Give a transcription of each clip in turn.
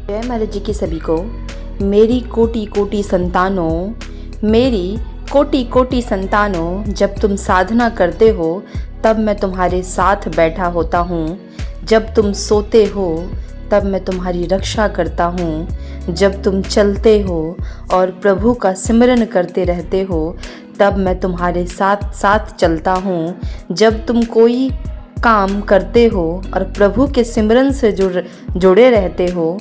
जय महाराज जी की सभी को। मेरी कोटि कोटि संतानों, मेरी कोटि कोटि संतानों, जब तुम साधना करते हो तब मैं तुम्हारे साथ बैठा होता हूँ। जब तुम सोते हो तब मैं तुम्हारी रक्षा करता हूँ। जब तुम चलते हो और प्रभु का सिमरन करते रहते हो तब मैं तुम्हारे साथ साथ चलता हूँ। जब तुम कोई काम करते हो और प्रभु के सिमरन से जुड़े रहते हो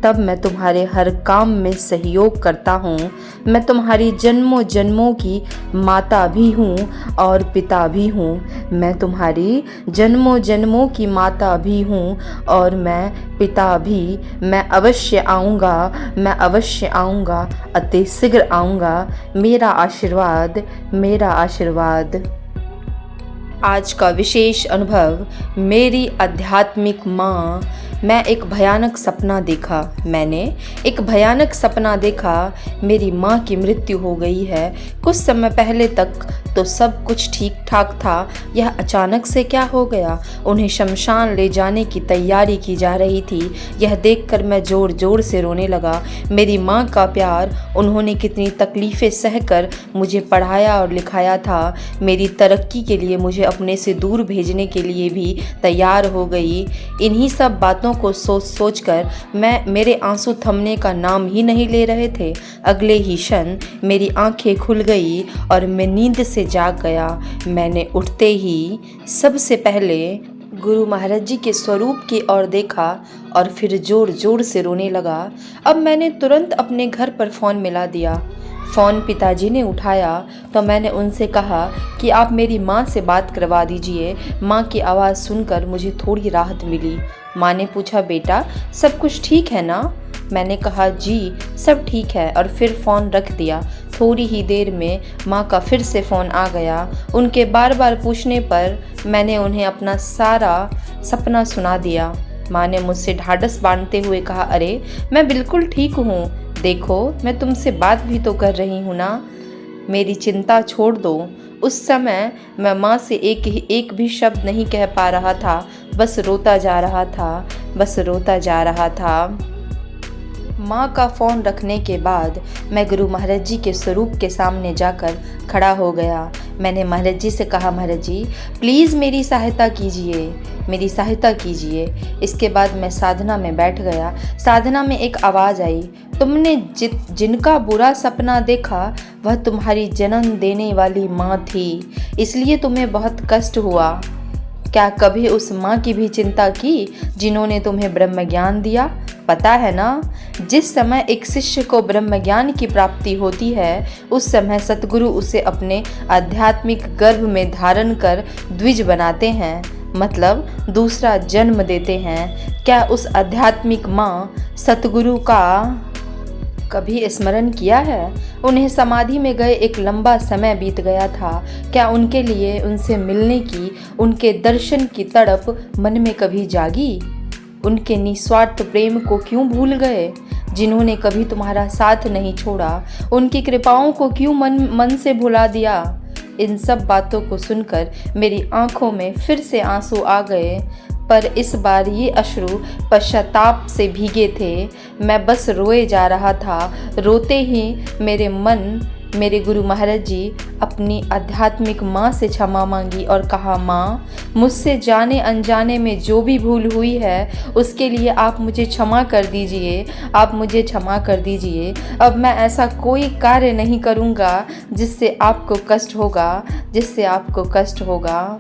तब मैं तुम्हारे हर काम में सहयोग करता हूँ। मैं तुम्हारी जन्मों जन्मों की माता भी हूँ और पिता भी हूँ। मैं तुम्हारी जन्मों जन्मों की माता भी हूँ और मैं पिता भी। मैं अवश्य आऊँगा, मैं अवश्य आऊँगा, अति शीघ्र आऊँगा। मेरा आशीर्वाद, मेरा आशीर्वाद। आज का विशेष अनुभव। मेरी आध्यात्मिक माँ। मैं एक भयानक सपना देखा। मैंने एक भयानक सपना देखा। मेरी माँ की मृत्यु हो गई है। कुछ समय पहले तक तो सब कुछ ठीक ठाक था। यह अचानक से क्या हो गया? उन्हें शमशान ले जाने की तैयारी की जा रही थी। यह देखकर मैं जोर जोर से रोने लगा। मेरी माँ का प्यार, उन्होंने कितनी तकलीफ़ें सहकर मुझे पढ़ाया और लिखाया था। मेरी तरक्की के लिए मुझे अपने से दूर भेजने के लिए भी तैयार हो गई। इन्हीं सब बातों को सोच सोच कर मेरे आंसू थमने का नाम ही नहीं ले रहे थे। अगले ही क्षण मेरी आंखें खुल गई और मैं नींद से जाग गया। मैंने उठते ही सबसे पहले गुरु महाराज जी के स्वरूप की ओर देखा और फिर जोर जोर से रोने लगा। अब मैंने तुरंत अपने घर पर फ़ोन मिला दिया। फ़ोन पिताजी ने उठाया तो मैंने उनसे कहा कि आप मेरी माँ से बात करवा दीजिए। माँ की आवाज़ सुनकर मुझे थोड़ी राहत मिली। माँ ने पूछा, बेटा सब कुछ ठीक है ना? मैंने कहा, जी सब ठीक है, और फिर फ़ोन रख दिया। थोड़ी ही देर में माँ का फिर से फ़ोन आ गया। उनके बार बार पूछने पर मैंने उन्हें अपना सारा सपना सुना दिया। माँ ने मुझसे ढाढ़स बांधते हुए कहा, अरे मैं बिल्कुल ठीक हूँ, देखो मैं तुमसे बात भी तो कर रही हूँ ना, मेरी चिंता छोड़ दो। उस समय मैं माँ से एक भी शब्द नहीं कह पा रहा था, बस रोता जा रहा था, बस रोता जा रहा था। माँ का फ़ोन रखने के बाद मैं गुरु महाराज जी के स्वरूप के सामने जाकर खड़ा हो गया। मैंने महाराज जी से कहा, महाराज जी प्लीज़ मेरी सहायता कीजिए, मेरी सहायता कीजिए। इसके बाद मैं साधना में बैठ गया। साधना में एक आवाज़ आई, तुमने जिनका बुरा सपना देखा वह तुम्हारी जन्म देने वाली माँ थी, इसलिए तुम्हें बहुत कष्ट हुआ। क्या कभी उस माँ की भी चिंता की जिन्होंने तुम्हें ब्रह्म ज्ञान दिया? पता है ना, जिस समय एक शिष्य को ब्रह्म ज्ञान की प्राप्ति होती है उस समय सतगुरु उसे अपने आध्यात्मिक गर्भ में धारण कर द्विज बनाते हैं, मतलब दूसरा जन्म देते हैं। क्या उस आध्यात्मिक माँ सतगुरु का कभी स्मरण किया है? उन्हें समाधि में गए एक लंबा समय बीत गया था। क्या उनके लिए उनसे मिलने की, उनके दर्शन की तड़प मन में कभी जागी? उनके निस्वार्थ प्रेम को क्यों भूल गए, जिन्होंने कभी तुम्हारा साथ नहीं छोड़ा? उनकी कृपाओं को क्यों मन से भुला दिया? इन सब बातों को सुनकर मेरी आंखों में फिर से आंसू आ गए, पर इस बार ये अश्रु पश्चाताप से भीगे थे। मैं बस रोए जा रहा था। रोते ही मेरे गुरु महाराज जी अपनी आध्यात्मिक माँ से क्षमा मांगी और कहा, माँ मुझसे जाने अनजाने में जो भी भूल हुई है उसके लिए आप मुझे क्षमा कर दीजिए, आप मुझे क्षमा कर दीजिए। अब मैं ऐसा कोई कार्य नहीं करूँगा जिससे आपको कष्ट होगा, जिससे आपको कष्ट होगा।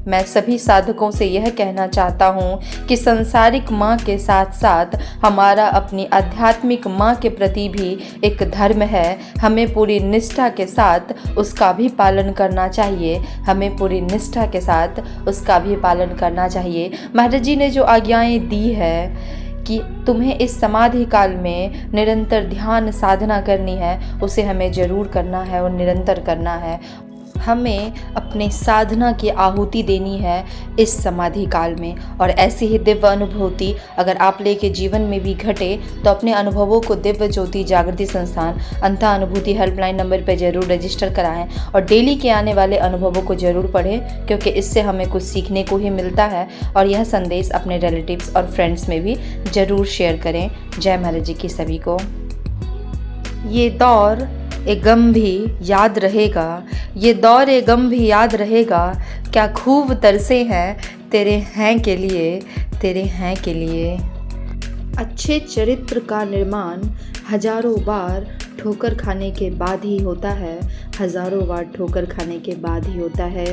मैं सभी साधकों से यह कहना चाहता हूँ कि सांसारिक माँ के साथ साथ हमारा अपनी आध्यात्मिक माँ के प्रति भी एक धर्म है। हमें पूरी निष्ठा के साथ उसका भी पालन करना चाहिए, हमें पूरी निष्ठा के साथ उसका भी पालन करना चाहिए। महाराज जी ने जो आज्ञाएं दी है कि तुम्हें इस समाधि काल में निरंतर ध्यान साधना करनी है, उसे हमें ज़रूर करना है और निरंतर करना है। हमें अपने साधना की आहुति देनी है इस समाधि काल में। और ऐसी ही दिव्य अनुभूति अगर आप लेके जीवन में भी घटे तो अपने अनुभवों को दिव्य ज्योति जागृति संस्थान अंतः अनुभूति हेल्पलाइन नंबर पर जरूर रजिस्टर कराएं और डेली के आने वाले अनुभवों को जरूर पढ़ें, क्योंकि इससे हमें कुछ सीखने को ही मिलता है। और यह संदेश अपने रिलेटिव्स और फ्रेंड्स में भी जरूर शेयर करें। जय महाराज जी की सभी को। ये दौर ए गम भी याद रहेगा, ये दौर ए गम भी याद रहेगा, क्या खूब तरसे हैं तेरे हैं के लिए, तेरे हैं के लिए। अच्छे चरित्र का निर्माण हजारों बार ठोकर खाने के बाद ही होता है, हजारों बार ठोकर खाने के बाद ही होता है।